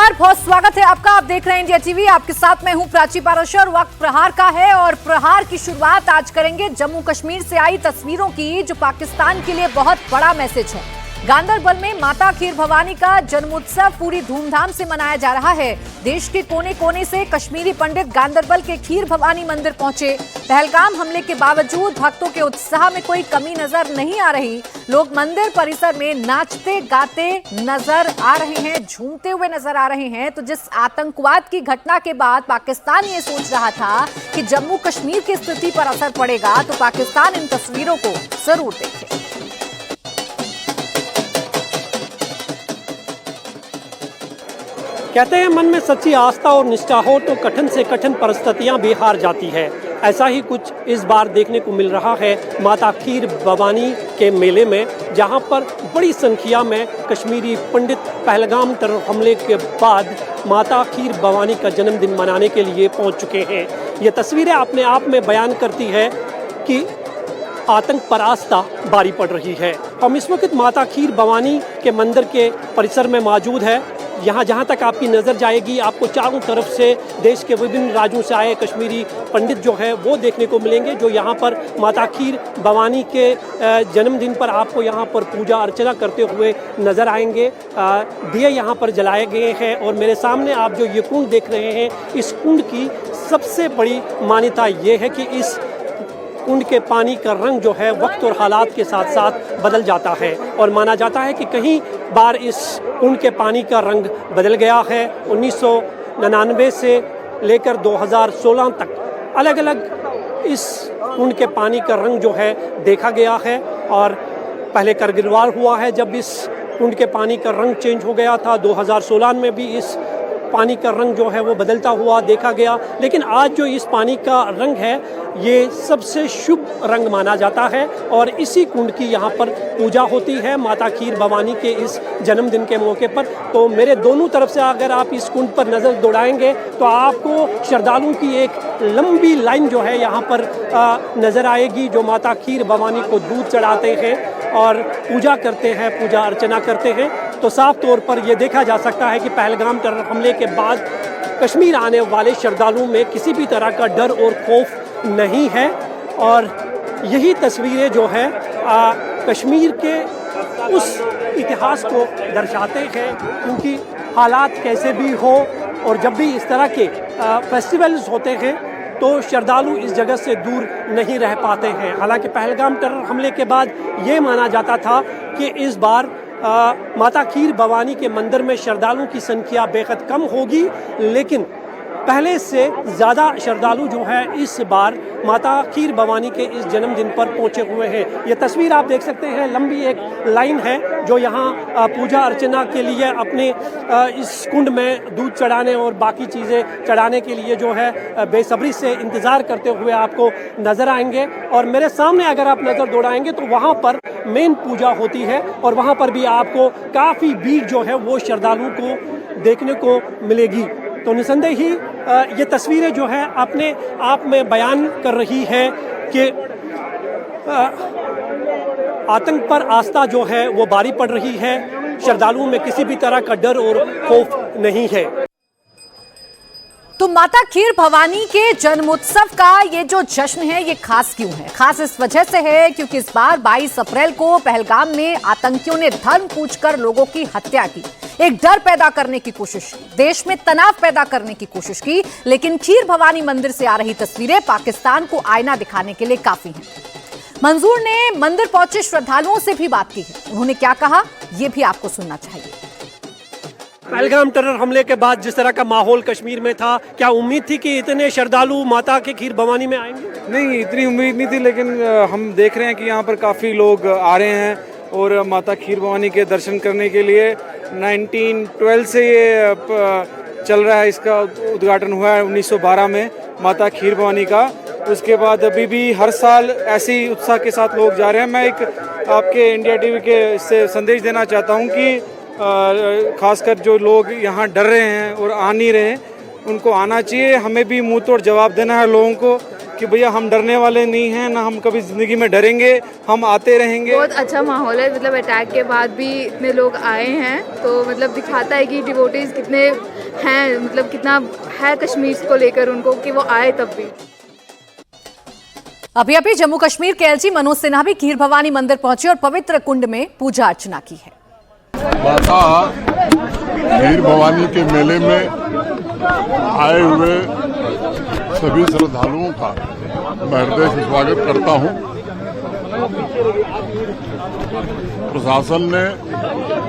नमस्कार, बहुत स्वागत है आपका। आप देख रहे हैं इंडिया टीवी। आपके साथ मैं हूं प्राची पाराशर। वक्त प्रहार का है और प्रहार की शुरुआत आज करेंगे जम्मू कश्मीर से आई तस्वीरों की, जो पाकिस्तान के लिए बहुत बड़ा मैसेज है। गांदरबल में माता खीर भवानी का जन्मोत्सव पूरी धूमधाम से मनाया जा रहा है। देश के कोने कोने से कश्मीरी पंडित गांदरबल के खीर भवानी मंदिर पहुंचे। पहलगाम हमले के बावजूद भक्तों के उत्साह में कोई कमी नजर नहीं आ रही। लोग मंदिर परिसर में नाचते गाते नजर आ रहे हैं, झूमते हुए नजर आ रहे हैं। तो जिस आतंकवाद की घटना के बाद पाकिस्तान ये सोच रहा था कि जम्मू कश्मीर की स्थिति पर असर पड़ेगा, तो पाकिस्तान इन तस्वीरों को जरूर देखे। कहते हैं मन में सच्ची आस्था और निष्ठा हो तो कठिन से कठिन परिस्थितियां भी हार जाती है। ऐसा ही कुछ इस बार देखने को मिल रहा है माता खीर भवानी के मेले में, जहां पर बड़ी संख्या में कश्मीरी पंडित पहलगाम टेरर हमले के बाद माता खीर भवानी का जन्मदिन मनाने के लिए पहुंच चुके हैं। ये तस्वीरें अपने आप में बयान करती है कि आतंक पर आस्था भारी पड़ रही है। हम इस वक्त माता खीर भवानी के मंदिर के परिसर में मौजूद है। यहाँ जहाँ तक आपकी नज़र जाएगी, आपको चारों तरफ से देश के विभिन्न राज्यों से आए कश्मीरी पंडित जो है वो देखने को मिलेंगे, जो यहाँ पर माता खीर भवानी के जन्मदिन पर आपको यहाँ पर पूजा अर्चना करते हुए नज़र आएंगे। दिए यहाँ पर जलाए गए हैं और मेरे सामने आप जो ये कुंड देख रहे हैं, इस कुंड की सबसे बड़ी मान्यता ये है कि इस कुंड के पानी का रंग जो है वक्त और हालात के साथ साथ बदल जाता है और माना जाता है कि कहीं बार इस कुंड के पानी का रंग बदल गया है। 1999 से लेकर 2016 तक अलग अलग इस कुंड के पानी का रंग जो है देखा गया है और पहले करगिल वार हुआ है जब इस कुंड के पानी का रंग चेंज हो गया था। 2016 में भी इस पानी का रंग जो है वो बदलता हुआ देखा गया, लेकिन आज जो इस पानी का रंग है ये सबसे शुभ रंग माना जाता है और इसी कुंड की यहाँ पर पूजा होती है माता खीर भवानी के इस जन्मदिन के मौके पर। तो मेरे दोनों तरफ से अगर आप इस कुंड पर नज़र दौड़ाएंगे तो आपको श्रद्धालुओं की एक लंबी लाइन जो है यहाँ पर नज़र आएगी, जो माता खीर भवानी को दूध चढ़ाते हैं और पूजा करते हैं, पूजा अर्चना करते हैं। तो साफ तौर पर यह देखा जा सकता है कि पहलगाम टेरर हमले के बाद कश्मीर आने वाले श्रद्धालुओं में किसी भी तरह का डर और खौफ नहीं है और यही तस्वीरें जो है कश्मीर के उस इतिहास को दर्शाते हैं, क्योंकि हालात कैसे भी हो और जब भी इस तरह के फेस्टिवल्स होते हैं तो श्रद्धालु इस जगह से दूर नहीं रह पाते हैं। हालांकि पहलगाम टेरर हमले के बाद ये माना जाता था कि इस बार माता खीर भवानी के मंदिर में श्रद्धालुओं की संख्या बेहद कम होगी, लेकिन पहले से ज़्यादा श्रद्धालु जो है इस बार माता खीर भवानी के इस जन्मदिन पर पहुंचे हुए हैं। ये तस्वीर आप देख सकते हैं, लंबी एक लाइन है जो यहाँ पूजा अर्चना के लिए अपने इस कुंड में दूध चढ़ाने और बाकी चीज़ें चढ़ाने के लिए जो है बेसब्री से इंतज़ार करते हुए आपको नज़र आएंगे। और मेरे सामने अगर आप नज़र दौड़ाएंगे तो वहाँ पर मेन पूजा होती है और वहाँ पर भी आपको काफ़ी भीड़ जो है वो श्रद्धालुओं को देखने को मिलेगी। तो निसंदेह ही ये तस्वीरें जो है अपने आप में बयान कर रही है कि आतंक पर आस्था जो है वो भारी पड़ रही है। श्रद्धालुओं में किसी भी तरह का डर और खौफ नहीं है। तो माता खीर भवानी के जन्मोत्सव का ये जो जश्न है ये खास क्यों है? खास इस वजह से है क्योंकि इस बार 22 अप्रैल को पहलगाम में आतंकियों ने धर्म पूछकर लोगों की हत्या की, एक डर पैदा करने की कोशिश की, देश में तनाव पैदा करने की कोशिश की। लेकिन खीर भवानी मंदिर से आ रही तस्वीरें पाकिस्तान को आईना दिखाने के लिए काफी हैं। मंजूर ने मंदिर पहुंचे श्रद्धालुओं से भी बात की है। उन्होंने क्या कहा ये भी आपको सुनना चाहिए। पहलगाम टेरर हमले के बाद जिस तरह का माहौल कश्मीर में था, क्या उम्मीद थी कि इतने श्रद्धालु माता के खीर भवानी में आएंगे? नहीं, इतनी उम्मीद नहीं थी, लेकिन हम देख रहे हैं कि यहाँ पर काफ़ी लोग आ रहे हैं और माता खीर भवानी के दर्शन करने के लिए 1912 से ये चल रहा है। इसका उद्घाटन हुआ है 1912 में माता खीर भवानी का। उसके बाद अभी भी हर साल ऐसे ही उत्साह के साथ लोग जा रहे हैं। मैं एक आपके इंडिया टीवी के इससे संदेश देना चाहता हूँ कि खासकर जो लोग यहाँ डर रहे हैं और आ नहीं रहे हैं, उनको आना चाहिए। हमें भी मुंह तोड़ जवाब देना है लोगों को कि भैया हम डरने वाले नहीं हैं, ना हम कभी ज़िंदगी में डरेंगे, हम आते रहेंगे। बहुत अच्छा माहौल है, मतलब अटैक के बाद भी इतने लोग आए हैं तो मतलब दिखाता है कि डिवोटीज कितने हैं, मतलब कितना है कश्मीर को लेकर उनको कि वो आए तब भी। अभी जम्मू कश्मीर के एलजी मनोज सिन्हा भी खीर भवानी मंदिर पहुंचे और पवित्र कुंड में पूजा अर्चना की है। माता खीर भवानी के मेले में आए हुए सभी श्रद्धालुओं का मैं हृदय से स्वागत करता हूं। प्रशासन ने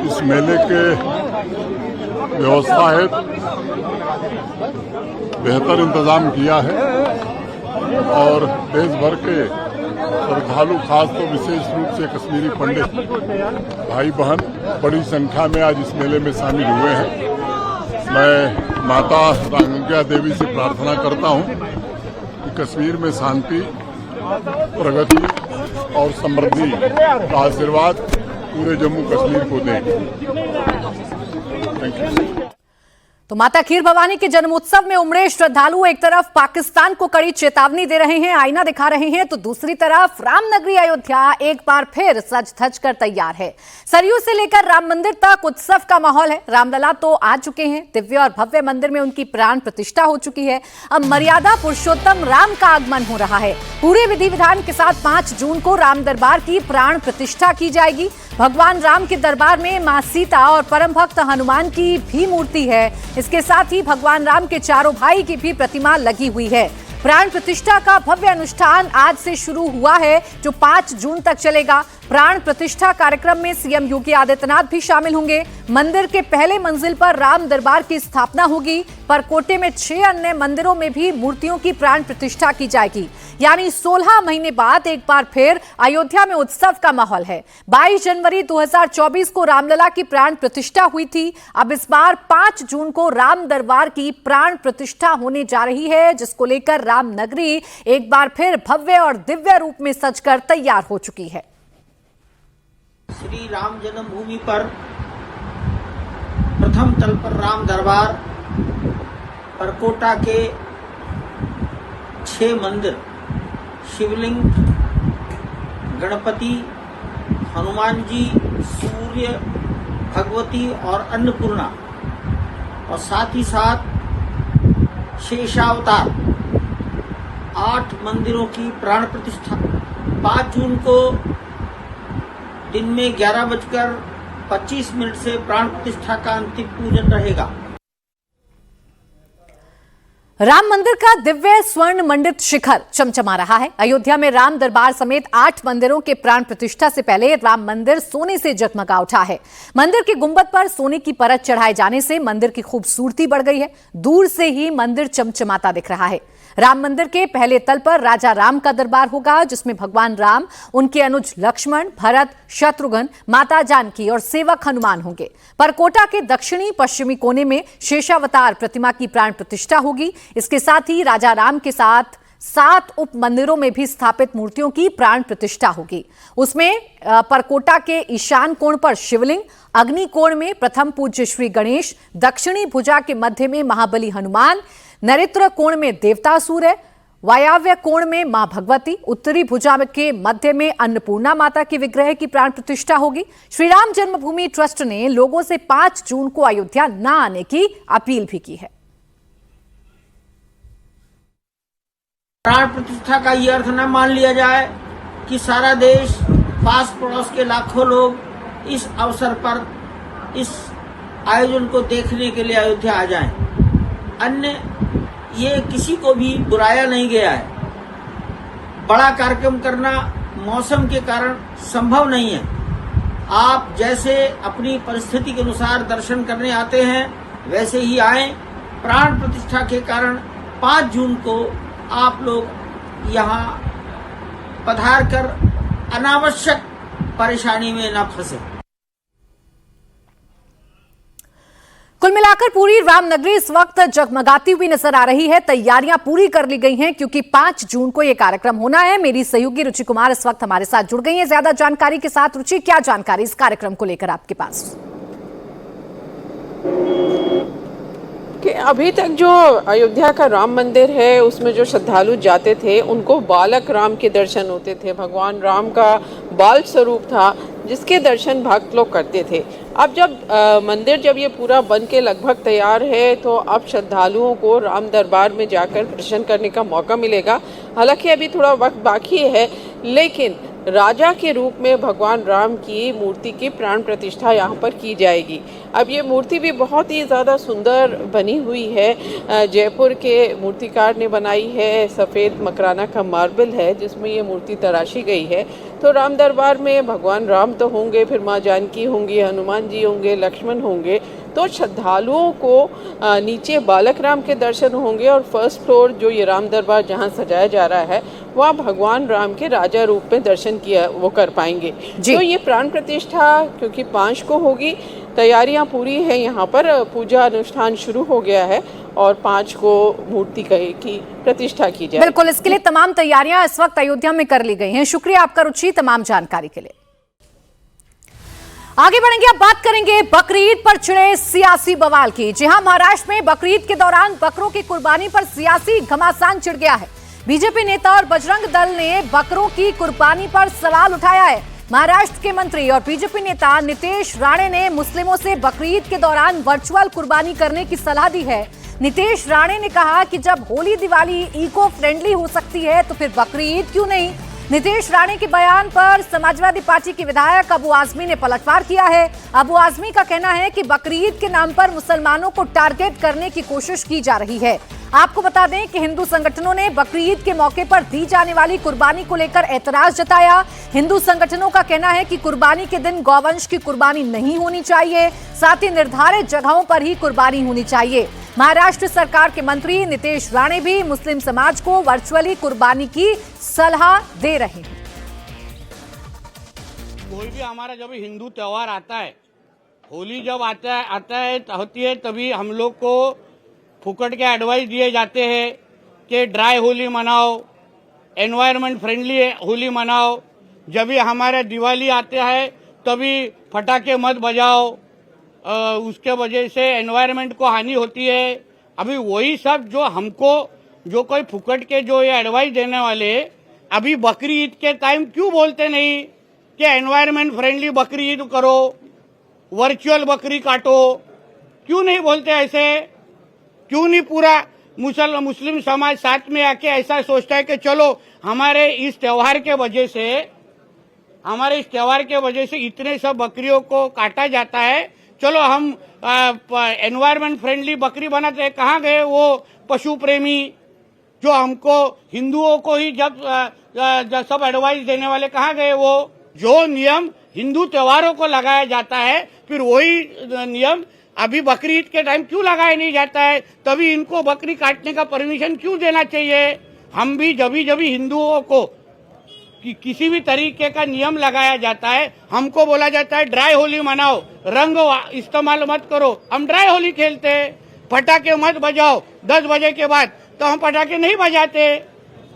इस मेले के व्यवस्था हेतु बेहतर इंतजाम किया है और देश भर के श्रद्धालु, खास तो विशेष रूप से कश्मीरी पंडित भाई बहन बड़ी संख्या में आज इस मेले में शामिल हुए हैं। मैं माता रांगज्ञा देवी से प्रार्थना करता हूं कि कश्मीर में शांति, प्रगति और समृद्धि का आशीर्वाद पूरे जम्मू कश्मीर को दें। Thank you. तो माता खीर भवानी के जन्मोत्सव में उमड़े श्रद्धालु एक तरफ पाकिस्तान को कड़ी चेतावनी दे रहे हैं, आईना दिखा रहे हैं, तो दूसरी तरफ रामनगरी अयोध्या एक बार फिर सज धज कर तैयार है। सरयू से लेकर राम मंदिर तक उत्सव का माहौल है। रामलला तो आ चुके हैं, दिव्य और भव्य मंदिर में उनकी प्राण प्रतिष्ठा हो चुकी है। अब मर्यादा पुरुषोत्तम राम का आगमन हो रहा है। पूरे विधि विधान के साथ 5 जून को राम दरबार की प्राण प्रतिष्ठा की जाएगी। भगवान राम के दरबार में मां सीता और परम भक्त हनुमान की भी मूर्ति है। इसके साथ ही भगवान राम के चारों भाई की भी प्रतिमा लगी हुई है। प्राण प्रतिष्ठा का भव्य अनुष्ठान आज से शुरू हुआ है, जो 5 जून तक चलेगा। प्राण प्रतिष्ठा कार्यक्रम में सीएम योगी आदित्यनाथ भी शामिल होंगे। मंदिर के पहले मंजिल पर राम दरबार की स्थापना होगी। परकोटे में 6 अन्य मंदिरों में भी मूर्तियों की प्राण प्रतिष्ठा की जाएगी। यानी 16 महीने बाद एक बार फिर अयोध्या में उत्सव का माहौल है। 22 जनवरी 2024 को रामलला की प्राण प्रतिष्ठा हुई थी। अब इस बार 5 जून को राम दरबार की प्राण प्रतिष्ठा होने जा रही है, जिसको लेकर राम नगरी एक बार फिर भव्य और दिव्य रूप में सजकर तैयार हो चुकी है। श्री राम जन्मभूमि पर प्रथम तल पर राम दरबार, परकोटा के 6 मंदिर, शिवलिंग, गणपति, हनुमान जी, सूर्य, भगवती और अन्नपूर्णा, और साथ ही साथ शेषावतार, 8 मंदिरों की प्राण प्रतिष्ठा 5 जून को दिन में 11:25 से प्राण प्रतिष्ठा का अंतिम पूजन रहेगा। राम मंदिर का दिव्य स्वर्ण मंडित शिखर चमचमा रहा है। अयोध्या में राम दरबार समेत 8 मंदिरों के प्राण प्रतिष्ठा से पहले राम मंदिर सोने से जगमगा उठा है। मंदिर के गुंबद पर सोने की परत चढ़ाए जाने से मंदिर की खूबसूरती बढ़ गई है। दूर से ही मंदिर चमचमाता दिख रहा है। राम मंदिर के पहले तल पर राजा राम का दरबार होगा, जिसमें भगवान राम, उनके अनुज लक्ष्मण, भरत, शत्रुघ्न, माता जानकी और सेवक हनुमान होंगे। परकोटा के दक्षिणी पश्चिमी कोने में शेषावतार प्रतिमा की प्राण प्रतिष्ठा होगी। इसके साथ ही राजा राम के साथ 7 उप मंदिरों में भी स्थापित मूर्तियों की प्राण प्रतिष्ठा होगी। उसमें परकोटा के ईशान कोण पर शिवलिंग, अग्नि कोण में प्रथम पूज्य श्री गणेश, दक्षिणी भुजा के मध्य में महाबली हनुमान, नैऋत्य कोण में देवतासुर है, वायव्य कोण में मां भगवती, उत्तरी भुजा के मध्य में अन्नपूर्णा माता के विग्रह की प्राण प्रतिष्ठा होगी। श्री राम जन्मभूमि ट्रस्ट ने लोगों से 5 जून को अयोध्या न आने की अपील भी की है। प्राण प्रतिष्ठा का ये अर्थ न मान लिया जाए कि सारा देश, पास पड़ोस के लाखों लोग इस अवसर पर इस आयोजन को देखने के लिए अयोध्या आ जाएं। अन्य ये किसी को भी बुलाया नहीं गया है। बड़ा कार्यक्रम करना मौसम के कारण संभव नहीं है। आप जैसे अपनी परिस्थिति के अनुसार दर्शन करने आते हैं, वैसे ही आएं। प्राण प्रतिष्ठा के कारण 5 जून को आप लोग यहाँ पधार कर अनावश्यक परेशानी में न फंसे। कुल मिलाकर पूरी रामनगरी इस वक्त जगमगाती हुई नजर आ रही है। तैयारियां पूरी कर ली गई हैं, क्योंकि 5 जून को यह कार्यक्रम होना है। मेरी सहयोगी रुचि कुमार इस वक्त हमारे साथ जुड़ गई हैं ज्यादा जानकारी के साथ। रुचि, क्या जानकारी इस कार्यक्रम को लेकर आपके पास? कि अभी तक जो अयोध्या का राम मंदिर है, उसमें जो श्रद्धालु जाते थे उनको बालक राम के दर्शन होते थे। भगवान राम का बाल स्वरूप था जिसके दर्शन भक्त लोग करते थे। अब जब मंदिर जब ये पूरा बन के लगभग तैयार है तो अब श्रद्धालुओं को राम दरबार में जाकर दर्शन करने का मौका मिलेगा। हालांकि अभी थोड़ा वक्त बाकी है, लेकिन राजा के रूप में भगवान राम की मूर्ति की प्राण प्रतिष्ठा यहाँ पर की जाएगी। अब ये मूर्ति भी बहुत ही ज़्यादा सुंदर बनी हुई है, जयपुर के मूर्तिकार ने बनाई है, सफ़ेद मकराना का मार्बल है जिसमें ये मूर्ति तराशी गई है। तो राम दरबार में भगवान राम तो होंगे, फिर माँ जानकी होंगी, हनुमान जी होंगे, लक्ष्मण होंगे। तो श्रद्धालुओं को नीचे बालक राम के दर्शन होंगे और फर्स्ट फ्लोर जो ये राम दरबार जहाँ सजाया जा रहा है वहाँ भगवान राम के राजा रूप में दर्शन किया वो कर पाएंगे। तो ये प्राण प्रतिष्ठा क्योंकि 5 को होगी, तैयारियां पूरी है, यहाँ पर पूजा अनुष्ठान शुरू हो गया है और 5 को मूर्ति की प्रतिष्ठा की जाए। बिल्कुल, इसके लिए तमाम तैयारियां इस वक्त अयोध्या में कर ली गई हैं। शुक्रिया आपका रुचि तमाम जानकारी के लिए। आगे बढ़ेंगे, अब बात करेंगे बकरीद पर छिड़े सियासी बवाल की। जी हां, महाराष्ट्र में बकरीद के दौरान बकरों की कुर्बानी पर सियासी घमासान छिड़ गया है। बीजेपी नेता और बजरंग दल ने बकरों की कुर्बानी पर सवाल उठाया है। महाराष्ट्र के मंत्री और बीजेपी नेता नितेश राणे ने मुस्लिमों से बकरीद के दौरान वर्चुअल कुर्बानी करने की सलाह दी है। नितेश राणे ने कहा कि जब होली दिवाली इको फ्रेंडली हो सकती है तो फिर बकरीद क्यों नहीं। नितेश राणे के बयान पर समाजवादी पार्टी के विधायक अबू आजमी ने पलटवार किया है। अबू आजमी का कहना है कि बकरीद के नाम पर मुसलमानों को टारगेट करने की कोशिश की जा रही है। आपको बता दें कि हिंदू संगठनों ने बकरीद के मौके पर दी जाने वाली कुर्बानी को लेकर ऐतराज जताया। हिंदू संगठनों का कहना है कि कुर्बानी के दिन गौवंश की कुर्बानी नहीं होनी चाहिए, साथ ही निर्धारित जगहों पर ही कुर्बानी होनी चाहिए। महाराष्ट्र सरकार के मंत्री नितेश राणे भी मुस्लिम समाज को वर्चुअली कुर्बानी की सलाह दे रहे हैं। कोई भी हमारा जब हिंदू त्योहार आता है, होली जब होती है तभी हम लोग को फुकट के एडवाइस दिए जाते हैं कि ड्राई होली मनाओ, एनवायरनमेंट फ्रेंडली होली मनाओ। जब भी हमारे दिवाली आते हैं तभी पटाखे मत बजाओ, उसके वजह से एनवायरनमेंट को हानि होती है। अभी वही सब जो हमको जो कोई फुकट के जो ये एडवाइस देने वाले अभी बकरी ईद के टाइम क्यों बोलते नहीं कि एनवायरनमेंट फ्रेंडली बकरी ईद करो, वर्चुअल बकरी काटो, क्यों नहीं बोलते ऐसे? क्यों नहीं पूरा मुस्लिम समाज साथ में आके ऐसा सोचता है कि चलो हमारे इस त्योहार के वजह से इतने सब बकरियों को काटा जाता है, चलो हम एनवायरनमेंट फ्रेंडली बकरी बनाते हैं। कहाँ गए वो पशु प्रेमी जो हमको हिंदुओं को ही जब सब एडवाइस देने वाले, कहाँ गए वो? जो नियम हिंदू त्योहारों को लगाया जाता है फिर वही नियम अभी बकरी ईद के टाइम क्यों लगाया नहीं जाता है? तभी इनको बकरी काटने का परमिशन क्यों देना चाहिए? हम भी जब हिंदुओं को किसी भी तरीके का नियम लगाया जाता है, हमको बोला जाता है ड्राई होली मनाओ, रंग इस्तेमाल मत करो, हम ड्राई होली खेलते हैं। पटाखे मत बजाओ 10 बजे के बाद, तो हम पटाखे नहीं बजाते।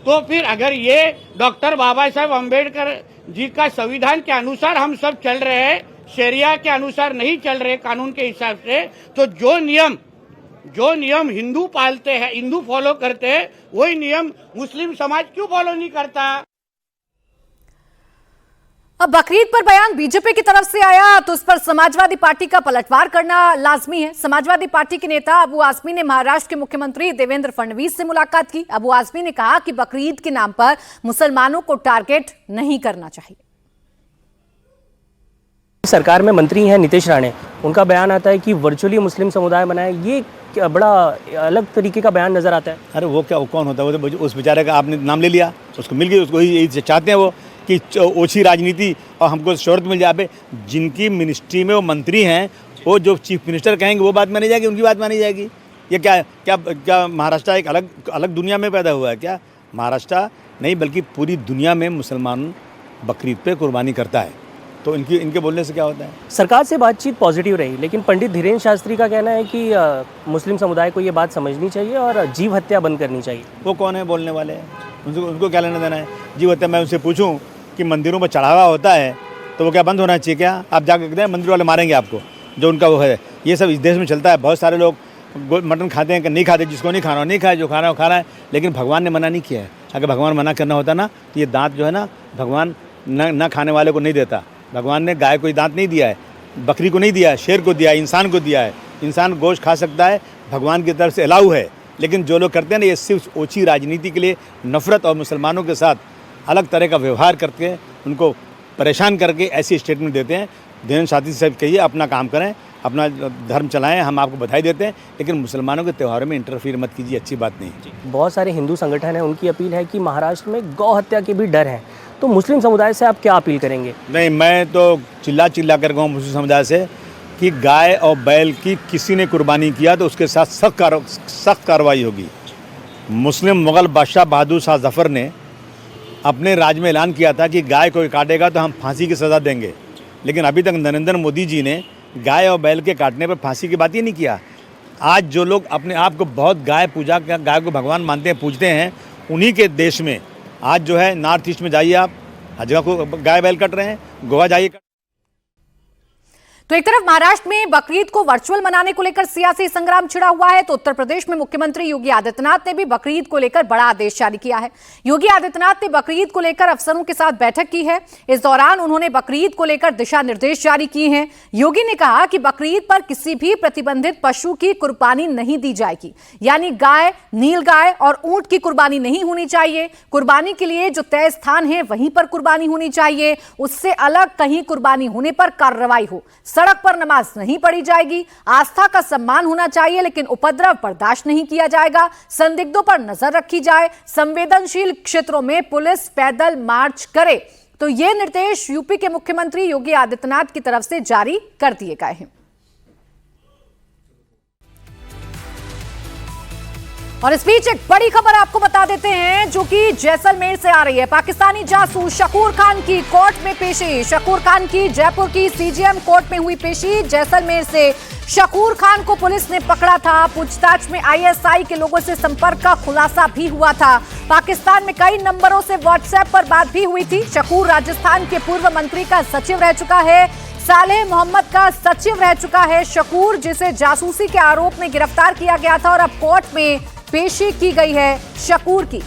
तो फिर अगर ये डॉक्टर बाबा साहब अम्बेडकर जी का संविधान के अनुसार हम सब चल रहे हैं, शरिया के अनुसार नहीं चल रहे कानून के हिसाब से, तो जो नियम हिंदू पालते हैं, हिंदू फॉलो करते हैं, वही नियम मुस्लिम समाज क्यों फॉलो नहीं करता? अब बकरीद पर बयान बीजेपी की तरफ से आया तो उस पर समाजवादी पार्टी का पलटवार करना लाजमी है। समाजवादी पार्टी के नेता अबू आजमी ने महाराष्ट्र के मुख्यमंत्री देवेंद्र फडणवीस से मुलाकात की। अबू आजमी ने कहा कि बकरीद के नाम पर मुसलमानों को टारगेट नहीं करना चाहिए। सरकार में मंत्री हैं नितेश राणे, उनका बयान आता है कि वर्चुअली मुस्लिम समुदाय बनाए, ये बड़ा अलग तरीके का बयान नजर आता है। अरे वो क्या, वो कौन होता है? वो तो उस बेचारे का आपने नाम ले लिया, उसको मिल गई, उसको यही चाहते हैं वो कि ओछी राजनीति और हमको शोहरत मिल जाए। जिनकी मिनिस्ट्री में वो मंत्री हैं, वो जो चीफ मिनिस्टर कहेंगे वो बात मानी जाएगी, उनकी बात मानी जाएगी। ये क्या महाराष्ट्र एक अलग दुनिया में पैदा हुआ है क्या? महाराष्ट्र नहीं बल्कि पूरी दुनिया में मुसलमान बकरीद पे कुर्बानी करता है, तो इनके बोलने से क्या होता है? सरकार से बातचीत पॉजिटिव रही, लेकिन पंडित धीरेन्द्र शास्त्री का कहना है कि मुस्लिम समुदाय को ये बात समझनी चाहिए और जीव हत्या बंद करनी चाहिए। वो कौन है बोलने वाले? उनको क्या लेना देना है जीव हत्या? मैं उनसे पूछूं कि मंदिरों में चढ़ावा होता है तो वो क्या बंद होना चाहिए क्या? आप जाकर कहते हैं मंदिर वाले मारेंगे आपको, जो उनका वो है। ये सब इस देश में चलता है। बहुत सारे लोग मटन खाते हैं, नहीं खाते, जिसको नहीं खाना नहीं खाए, जो खाना वो खाना है। लेकिन भगवान ने मना नहीं किया है। अगर भगवान मना करना होता ना तो ये दांत जो है ना भगवान न खाने वाले को नहीं देता, भगवान ने गाय को दांत नहीं दिया है, बकरी को नहीं दिया है, शेर को दिया है, इंसान को दिया है। इंसान गोश्त खा सकता है, भगवान की तरफ से अलाउ है। लेकिन जो लोग करते हैं ना, ये सिर्फ ओछी राजनीति के लिए नफरत और मुसलमानों के साथ अलग तरह का व्यवहार करके उनको परेशान करके ऐसी स्टेटमेंट देते हैं। देवेंद्र साथी साहब कहिए अपना काम करें, अपना धर्म चलाएं, हम आपको बधाई देते हैं, लेकिन मुसलमानों के त्योहारों में इंटरफीयर मत कीजिए, अच्छी बात नहीं। बहुत सारे हिंदू संगठन हैं, उनकी अपील है कि महाराष्ट्र में गौ हत्या के भी डर हैं, तो मुस्लिम समुदाय से आप क्या अपील करेंगे? नहीं, मैं तो चिल्ला कर कहूँ मुस्लिम समुदाय से कि गाय और बैल की किसी ने कुर्बानी किया तो उसके साथ सख्त कार्रवाई होगी। मुस्लिम मुग़ल बादशाह बहादुर शाह जफ़र ने अपने राज में ऐलान किया था कि गाय को काटेगा तो हम फांसी की सज़ा देंगे, लेकिन अभी तक नरेंद्र मोदी जी ने गाय और बैल के काटने पर फांसी की बात ही नहीं किया। आज जो लोग अपने आप को बहुत गाय को भगवान मानते हैं, पूजते हैं, उन्हीं के देश में आज जो है नॉर्थ ईस्ट में जाइए आप, हर जगह को गाय बैल कट रहे हैं, गोवा जाइए। तो एक तरफ महाराष्ट्र में बकरीद को वर्चुअल मनाने को लेकर सियासी संग्राम छिड़ा हुआ है, तो उत्तर प्रदेश में मुख्यमंत्री योगी आदित्यनाथ ने भी बकरीद को लेकर बड़ा आदेश जारी किया है। योगी आदित्यनाथ ने बकरीद को लेकर अफसरों के साथ बैठक की है। इस दौरान उन्होंने बकरीद को लेकर दिशा निर्देश जारी किए हैं। योगी ने कहा कि बकरीद पर किसी भी प्रतिबंधित पशु की कुर्बानी नहीं दी जाएगी, यानी गाय, नीलगाय और ऊंट की कुर्बानी नहीं होनी चाहिए। कुर्बानी के लिए जो तय स्थान है वहीं पर कुर्बानी होनी चाहिए, उससे अलग कहीं कुर्बानी होने पर कार्रवाई हो। सड़क पर नमाज नहीं पढ़ी जाएगी। आस्था का सम्मान होना चाहिए, लेकिन उपद्रव बर्दाश्त नहीं किया जाएगा। संदिग्धों पर नजर रखी जाए। संवेदनशील क्षेत्रों में पुलिस पैदल मार्च करे। तो ये निर्देश यूपी के मुख्यमंत्री योगी आदित्यनाथ की तरफ से जारी कर दिए गए हैं। और इस बीच एक बड़ी खबर आपको बता देते हैं जो कि जैसलमेर से आ रही है। पाकिस्तानी जासूस शकूर खान की कोर्ट में पेशी। शकूर खान की जयपुर की सीजेएम कोर्ट में हुई पेशी। जैसलमेर से शकूर खान को पुलिस ने पकड़ा था। पूछताछ में आईएसआई के लोगों से संपर्क का खुलासा भी हुआ था। पाकिस्तान में कई नंबरों से व्हाट्सएप पर बात भी हुई थी। शकूर राजस्थान के पूर्व मंत्री का सचिव रह चुका है। सालेह मोहम्मद का सचिव रह चुका है शकूर, जिसे जासूसी के आरोप में गिरफ्तार किया गया था और अब कोर्ट में पेशी की गई है शकूर की।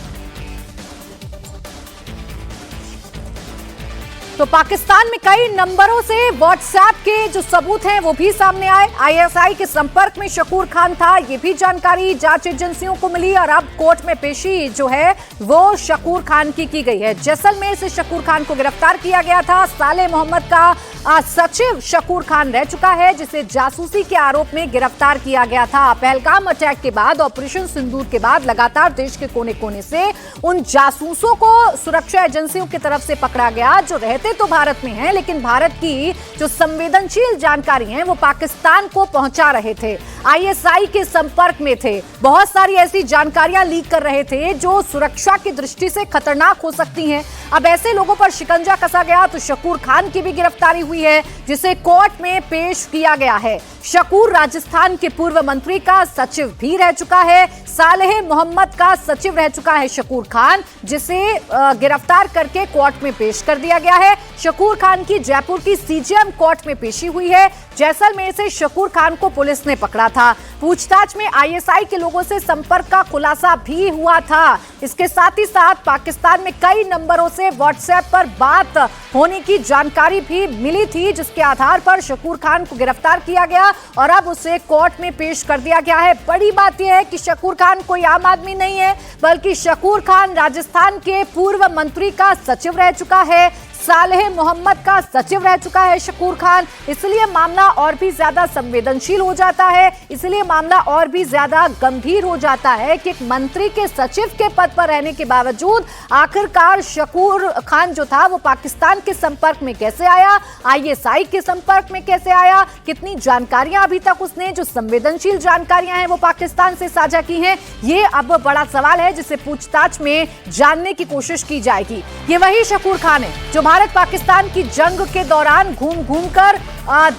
तो पाकिस्तान में कई नंबरों से व्हाट्सएप के जो सबूत हैं वो भी सामने आए। आईएसआई के संपर्क में शकूर खान था, ये भी जानकारी जांच एजेंसियों को मिली और अब कोर्ट में पेशी जो है वो शकूर खान की गई है। जैसलमेर से शकूर खान को गिरफ्तार किया गया था। सालेह मोहम्मद का सचिव शकूर खान रह चुका है, जिसे जासूसी के आरोप में गिरफ्तार किया गया था। पहलगाम अटैक के बाद, ऑपरेशन सिंदूर के बाद लगातार देश के कोने कोने से उन जासूसों को सुरक्षा एजेंसियों की तरफ से पकड़ा गया जो रहते तो भारत में हैं, लेकिन भारत की जो संवेदनशील जानकारी है वो पाकिस्तान को पहुंचा रहे थे, आईएसआई के संपर्क में थे। बहुत सारी ऐसी जानकारियां लीक कर रहे थे जो सुरक्षा की दृष्टि से खतरनाक हो सकती हैं। अब ऐसे लोगों पर शिकंजा कसा गया तो शकूर खान की भी गिरफ्तारी हुई है, जिसे कोर्ट में पेश किया गया है। शकूर राजस्थान के पूर्व मंत्री का सचिव भी रह चुका है। सालेह मोहम्मद का सचिव रह चुका है शकूर खान, जिसे गिरफ्तार करके कोर्ट में पेश कर दिया गया है। शकूर खान की जयपुर की सीजेएम कोर्ट में पेशी हुई है। जैसलमेर से शकूर खान को पुलिस ने पकड़ा था। पूछताछ में आईएसआई के लोगों से संपर्क का खुलासा भी हुआ था। इसके साथ ही साथ पाकिस्तान में कई नंबरों से व्हाट्सएप पर बात होने की जानकारी भी मिली थी, जिसके आधार पर शकूर खान को गिरफ्तार किया गया और अब उसे कोर्ट में पेश कर दिया गया है। बड़ी बात यह है कि शकूर खान कोई आम आदमी नहीं है, बल्कि शकूर खान राजस्थान के पूर्व मंत्री का सचिव रह चुका है। सालेह मोहम्मद का सचिव रह चुका है शकूर खान। इसलिए मामला और भी ज्यादा संवेदनशील हो जाता है, इसलिए मामला और भी ज्यादा गंभीर हो जाता है कि एक मंत्री के सचिव के पद पर रहने के बावजूद आखिरकार शकूर खान जो था वो पाकिस्तान के संपर्क में कैसे आया, आईएसआई के संपर्क में कैसे आया, कितनी जानकारियां अभी तक उसने, जो संवेदनशील जानकारियां हैं वो पाकिस्तान से साझा की हैं। ये अब बड़ा सवाल है जिसे पूछताछ में जानने की कोशिश की जाएगी। ये वही शकूर खान है जो भारत पाकिस्तान की जंग के दौरान घूम घूम कर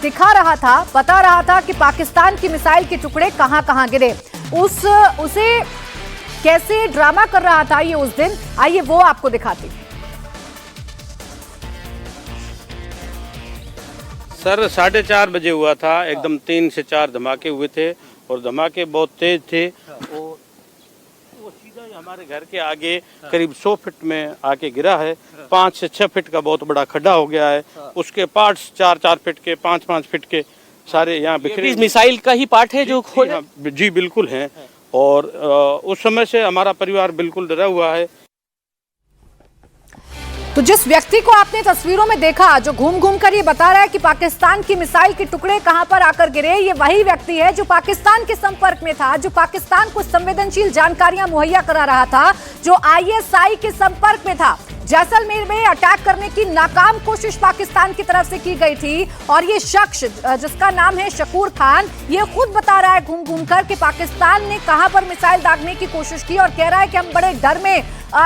दिखा रहा था, बता रहा था कि पाकिस्तान की मिसाइल के टुकड़े कहां कहां गिरे, उसे कैसे ड्रामा कर रहा था ये उस दिन। आइए वो आपको दिखाते हैं। सर 4:30 बजे हुआ था, एकदम 3 से 4 धमाके हुए थे और धमाके बहुत तेज थे। वो सीधा हमारे घर के आगे करीब 100 फीट में आके गिरा है। 5 से 6 फीट का बहुत बड़ा खड्डा हो गया है। उसके पार्ट्स 4-4 फीट के, 5-5 फीट के सारे यहाँ बिखरे। मिसाइल का ही पार्ट है जो खोले? जी बिल्कुल है। और उस समय से हमारा परिवार बिल्कुल डरा हुआ है। तो जिस व्यक्ति को आपने तस्वीरों में देखा, जो घूम घूम कर ये बता रहा है कि पाकिस्तान की मिसाइल के टुकड़े कहां पर आकर गिरे, ये वही व्यक्ति है जो पाकिस्तान के संपर्क में था, जो पाकिस्तान को संवेदनशील जानकारियां मुहैया करा रहा था, जो आईएसआई के संपर्क में था। जैसलमेर में अटैक करने की नाकाम कोशिश पाकिस्तान की तरफ से की गई थी और ये शख्स जिसका नाम है शकूर खान, ये खुद बता रहा है घूम घूम कर कि पाकिस्तान ने कहां पर मिसाइल दागने की कोशिश की और कह रहा है कि हम बड़े डर में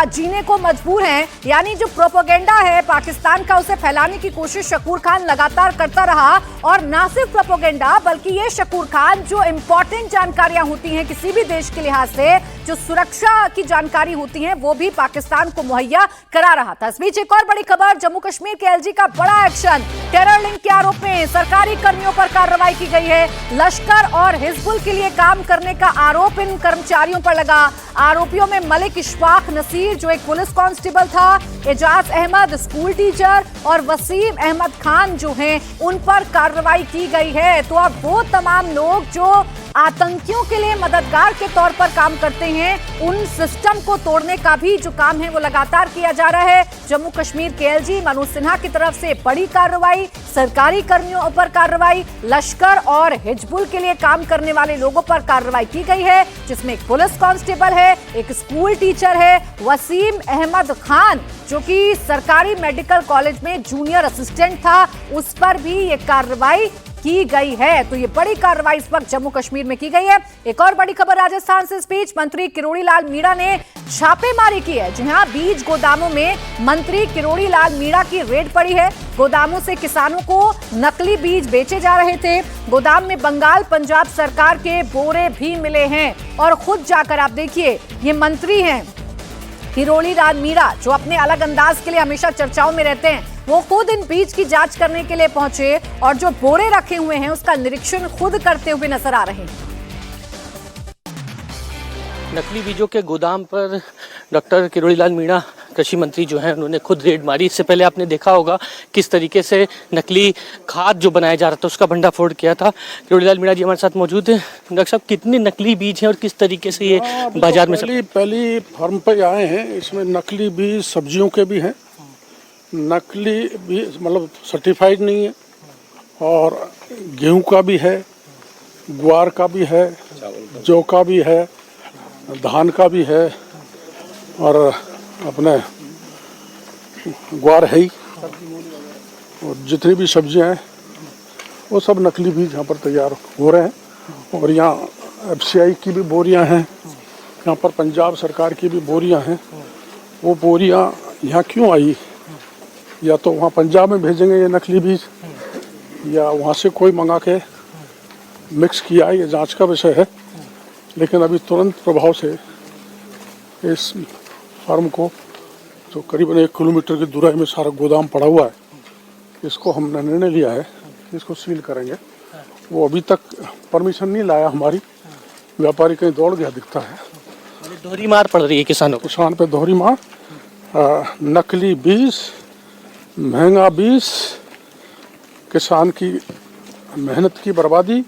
जीने को मजबूर हैं। यानी जो प्रोपेगेंडा है पाकिस्तान का, उसे फैलाने की कोशिश शकूर खान लगातार करता रहा। और ना सिर्फ प्रोपेगेंडा, बल्कि ये शकूर खान जो इंपॉर्टेंट जानकारियां होती हैं किसी भी देश के लिहाज से, जो सुरक्षा की जानकारी होती है, वो भी पाकिस्तान को मुहैया करा रहा था। इस बीच एक और बड़ी खबर, जम्मू कश्मीर के एलजी का बड़ा एक्शन। टेरर लिंक के आरोप में सरकारी कर्मियों पर कार्रवाई की गई है। लश्कर और हिजबुल के लिए काम करने का आरोप इन कर्मचारियों पर लगा। आरोपियों में मलिक इशफाक नसीर जो एक पुलिस कांस्टेबल था, एजाज अहमद स्कूल टीचर और वसीम अहमद खान जो हैं, उन पर कार्रवाई की गई है। तो अब वो तमाम लोग जो आतंकियों के लिए मददगार के तौर पर काम करते हैं, उन सिस्टम को तोड़ने का भी जो काम है वो लगातार किया जा रहा है। जम्मू कश्मीर के एलजी मनोज सिन्हा की तरफ से बड़ी कार्रवाई, सरकारी कर्मियों पर कार्रवाई, लश्कर और हिजबुल के लिए काम करने वाले लोगों पर कार्रवाई की गई है, जिसमें एक पुलिस कांस्टेबल है, एक स्कूल टीचर है, वसीम अहमद खान जो कि सरकारी मेडिकल कॉलेज में जूनियर असिस्टेंट था, उस पर भी ये कार्रवाई की गई है। तो ये बड़ी कार्रवाई इस वक्त जम्मू कश्मीर में की गई है। एक और बड़ी खबर राजस्थान से। इस बीच मंत्री किरोड़ी लाल मीणा ने छापेमारी की है। जी हां, बीज गोदामों में मंत्री किरोड़ी लाल मीणा की रेड पड़ी है। गोदामों से किसानों को नकली बीज बेचे जा रहे थे। गोदाम में बंगाल पंजाब सरकार के बोरे भी मिले हैं। और खुद जाकर आप देखिए, ये मंत्री हैं किरोड़ी लाल मीणा, जो अपने अलग अंदाज के लिए हमेशा चर्चाओं में रहते हैं, वो खुद इन बीज की जांच करने के लिए पहुंचे और जो बोरे रखे हुए हैं उसका निरीक्षण खुद करते हुए नजर आ रहे हैं। नकली बीजों के गोदाम पर डॉक्टर किरोड़ी लाल मीणा कृषि मंत्री जो हैं, उन्होंने खुद रेड मारी। इससे पहले आपने देखा होगा किस तरीके से नकली खाद जो बनाया जा रहा था उसका भंडाफोड़ किया था। किरोड़ी लाल मीणा जी हमारे साथ मौजूद हैं। डॉक्टर साहब, कितने नकली बीज हैं और किस तरीके से ये बाजार में पहली फार्म पे आए हैं। इसमें नकली बीज सब्जियों के भी हैं, नकली भी मतलब सर्टिफाइड नहीं है, और गेहूं का भी है, ग्वार का भी है, जौ का भी है, धान का भी है, और अपने ग्वार है ही, और जितनी भी सब्जियां हैं वो सब नकली बीज यहाँ पर तैयार हो रहे हैं। और यहाँ FCI की भी बोरियां हैं, यहाँ पर पंजाब सरकार की भी बोरियां हैं। वो बोरियां यहाँ क्यों आई, या तो वहाँ पंजाब में भेजेंगे ये नकली बीज, या वहाँ से कोई मंगा के मिक्स किया, ये जांच का विषय है। लेकिन अभी तुरंत प्रभाव से इस फार्म को, जो करीबन 1 किलोमीटर की दूरी में सारा गोदाम पड़ा हुआ है, इसको हमने निर्णय लिया है कि इसको सील करेंगे। वो अभी तक परमिशन नहीं लाया हमारी, व्यापारी कहीं दौड़ गया दिखता है। दोहरी मार पड़ रही है किसानों को, किसान पे दोहरी मार। नकली बीज, महंगा बीज, किसान की मेहनत की बर्बादी,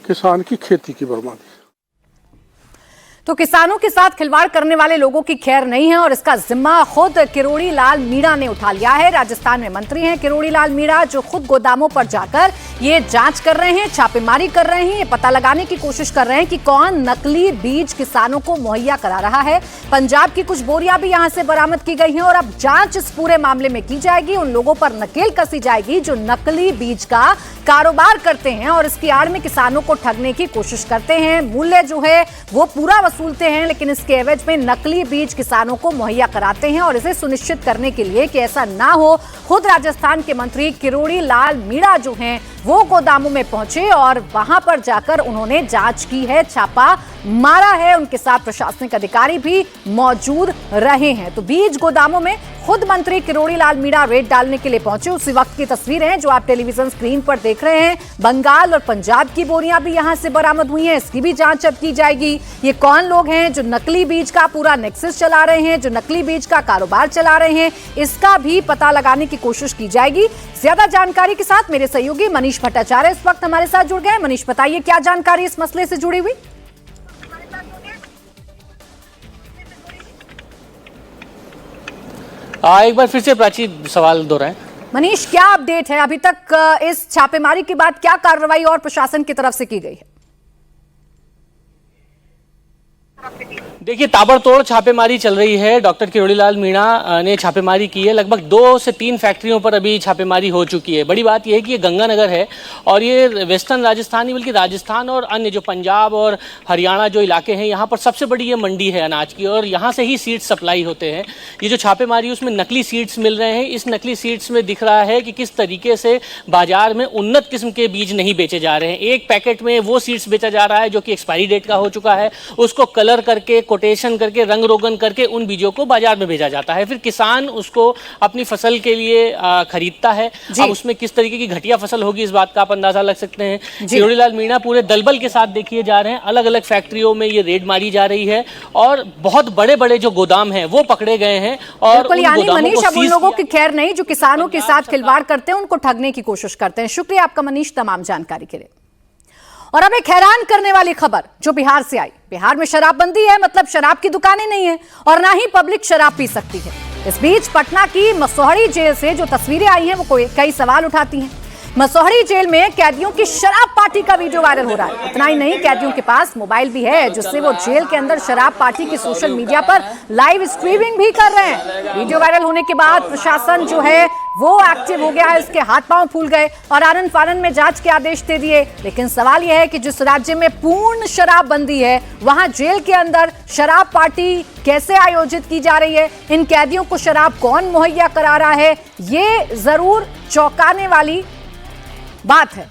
किसान की खेती की बर्बादी। तो किसानों के साथ खिलवाड़ करने वाले लोगों की खैर नहीं है और इसका जिम्मा खुद किरोड़ी लाल मीणा ने उठा लिया है। राजस्थान में मंत्री हैं किरोड़ी लाल मीणा, जो खुद गोदामों पर जाकर ये जांच कर रहे हैं, छापेमारी कर रहे हैं, ये पता लगाने की कोशिश कर रहे हैं कि कौन नकली बीज किसानों को मुहैया करा रहा है। पंजाब की कुछ बोरियां भी यहां से बरामद की गई हैं और अब जांच इस पूरे मामले में की जाएगी। उन लोगों पर नकेल कसी जाएगी जो नकली बीज का कारोबार करते हैं और इसकी आड़ में किसानों को ठगने की कोशिश करते हैं। मूल्य जो है वो पूरा वसूलते हैं, लेकिन इसके एवज में नकली बीज किसानों को मुहैया कराते हैं। और इसे सुनिश्चित करने के लिए कि ऐसा ना हो, खुद राजस्थान के मंत्री किरोड़ी लाल मीणा जो हैं वो गोदामों में पहुंचे और वहां पर जाकर उन्होंने जांच की है, छापा मारा है। उनके साथ प्रशासनिक अधिकारी भी मौजूद रहे हैं। तो बीज गोदामों में खुद मंत्री किरोड़ी लाल मीणा रेड डालने के लिए पहुंचे। उसी वक्त की तस्वीरें हैं जो आप टेलीविजन स्क्रीन पर देख रहे हैं। बंगाल और पंजाब की बोरियां भी यहां से बरामद हुई हैं, इसकी भी जांच अब की जाएगी। ये कौन लोग हैं जो नकली बीज का पूरा नेक्सस चला रहे हैं, जो नकली बीज का कारोबार चला रहे हैं, इसका भी पता लगाने की कोशिश की जाएगी। ज्यादा जानकारी के साथ मेरे सहयोगी मनीष भट्टाचार्य इस वक्त हमारे साथ जुड़ गए। मनीष, बताइए क्या जानकारी इस मसले से जुड़ी हुई? एक बार फिर से प्राची सवाल दोहराएं। मनीष, क्या अपडेट है अभी तक इस छापेमारी के बाद? क्या कार्रवाई और प्रशासन की तरफ से की गई है? देखिए, ताबड़तोड़ छापेमारी चल रही है। डॉक्टर किरोड़ी लाल मीणा ने छापेमारी की है। लगभग 2 से 3 फैक्ट्रियों पर अभी छापेमारी हो चुकी है। बड़ी बात यह है कि ये गंगानगर है और ये वेस्टर्न राजस्थान नहीं बल्कि राजस्थान और अन्य जो पंजाब और हरियाणा जो इलाके हैं, यहाँ पर सबसे बड़ी ये मंडी है अनाज की और यहाँ से ही सीड्स सप्लाई होते हैं। ये जो छापेमारी है उसमें नकली सीड्स मिल रहे हैं। इस नकली सीड्स में दिख रहा है कि किस तरीके से बाजार में उन्नत किस्म के बीज नहीं बेचे जा रहे हैं। एक पैकेट में वो सीड्स बेचा जा रहा है जो कि एक्सपायरी डेट का हो चुका है, उसको कलर करके, कोटेशन करके, रंग रोगन करके उन बीजों को बाजार में भेजा जाता है। फिर किसान उसको अपनी फसल के लिए खरीदता है। अब उसमें किस तरीके की घटिया फसल होगी इस बात का आप अंदाजा लग सकते हैं। किरोड़ी लाल मीणा पूरे दलबल के साथ देखिए जा रहे हैं। अलग अलग फैक्ट्रियों में ये रेड मारी जा रही है और बहुत बड़े बड़े जो गोदाम हैं वो पकड़े गए हैं। और मनीष, अब उन लोगों की खैर नहीं जो किसानों के साथ खिलवाड़ करते हैं, उनको ठगने की कोशिश करते हैं। शुक्रिया आपका मनीष तमाम जानकारी के लिए। और अब एक हैरान करने वाली खबर जो बिहार से आई। बिहार में शराबबंदी है, मतलब शराब की दुकानें नहीं है और ना ही पब्लिक शराब पी सकती है। इस बीच पटना की मसौढ़ी जेल से जो तस्वीरें आई हैं वो कई सवाल उठाती हैं। मसौढ़ी जेल में कैदियों की शराब पार्टी का वीडियो वायरल हो रहा है। इतना ही नहीं, कैदियों के पास मोबाइल भी है जिससे वो जेल के अंदर शराब पार्टी की सोशल मीडिया पर लाइव स्ट्रीमिंग भी कर रहे हैं। वीडियो वायरल होने के बाद प्रशासन जो है वो एक्टिव हो गया है, उसके हाथ पांव फूल गए और आनन फानन में जांच के आदेश दे दिए। लेकिन सवाल यह है कि जिस राज्य में पूर्ण शराबबंदी है वहां जेल के अंदर शराब पार्टी कैसे आयोजित की जा रही है? इन कैदियों को शराब कौन मुहैया करा रहा है? ये जरूर चौंकाने वाली बात है।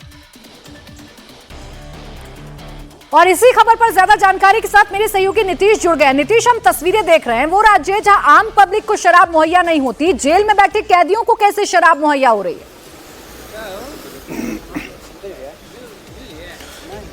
और इसी खबर पर ज्यादा जानकारी के साथ मेरे सहयोगी नीतीश जुड़ गए। नीतीश, हम तस्वीरें देख रहे हैं, वो राज्य जहां आम पब्लिक को शराब मुहैया नहीं होती, जेल में बैठे कैदियों को कैसे शराब मुहैया हो रही है?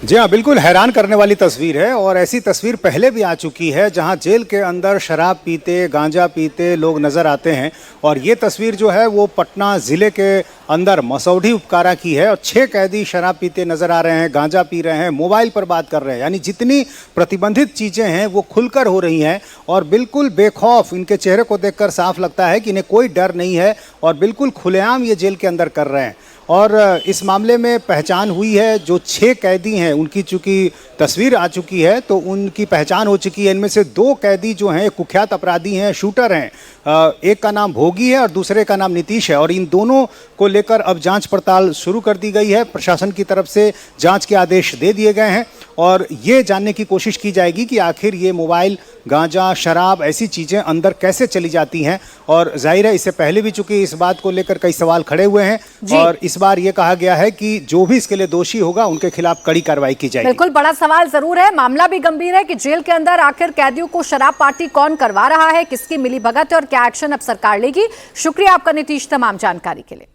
जी हाँ, बिल्कुल हैरान करने वाली तस्वीर है और ऐसी तस्वीर पहले भी आ चुकी है जहां जेल के अंदर शराब पीते, गांजा पीते लोग नजर आते हैं। और ये तस्वीर जो है वो पटना ज़िले के अंदर मसौढ़ी उपकारा की है और 6 कैदी शराब पीते नजर आ रहे हैं, गांजा पी रहे हैं, मोबाइल पर बात कर रहे हैं। यानी जितनी प्रतिबंधित चीज़ें हैं वो खुलकर हो रही हैं और बिल्कुल बेखौफ। इनके चेहरे को देखकर साफ लगता है कि इन्हें कोई डर नहीं है और बिल्कुल खुलेआम ये जेल के अंदर कर रहे हैं। और इस मामले में पहचान हुई है, जो 6 कैदी हैं उनकी चूँकि तस्वीर आ चुकी है तो उनकी पहचान हो चुकी है। इनमें से 2 कैदी जो हैं कुख्यात अपराधी हैं, शूटर हैं। एक का नाम भोगी है और दूसरे का नाम नीतीश है और इन दोनों को लेकर अब जांच पड़ताल शुरू कर दी गई है। प्रशासन की तरफ से जांच के आदेश दे दिए गए हैं और ये जानने की कोशिश की जाएगी कि आखिर ये मोबाइल, गांजा, शराब ऐसी चीज़ें अंदर कैसे चली जाती हैं। और जाहिर है इससे पहले भी चूंकि इस बात को लेकर कई सवाल खड़े हुए हैं और इस बार ये कहा गया है कि जो भी इसके लिए दोषी होगा उनके खिलाफ कड़ी कार्रवाई की जाएगी। बिल्कुल, बड़ा सवाल जरूर है, मामला भी गंभीर है कि जेल के अंदर आखिर कैदियों को शराब पार्टी कौन करवा रहा है, किसकी मिलीभगत है और क्या एक्शन अब सरकार लेगी। शुक्रिया आपका नीतीश तमाम जानकारी के लिए।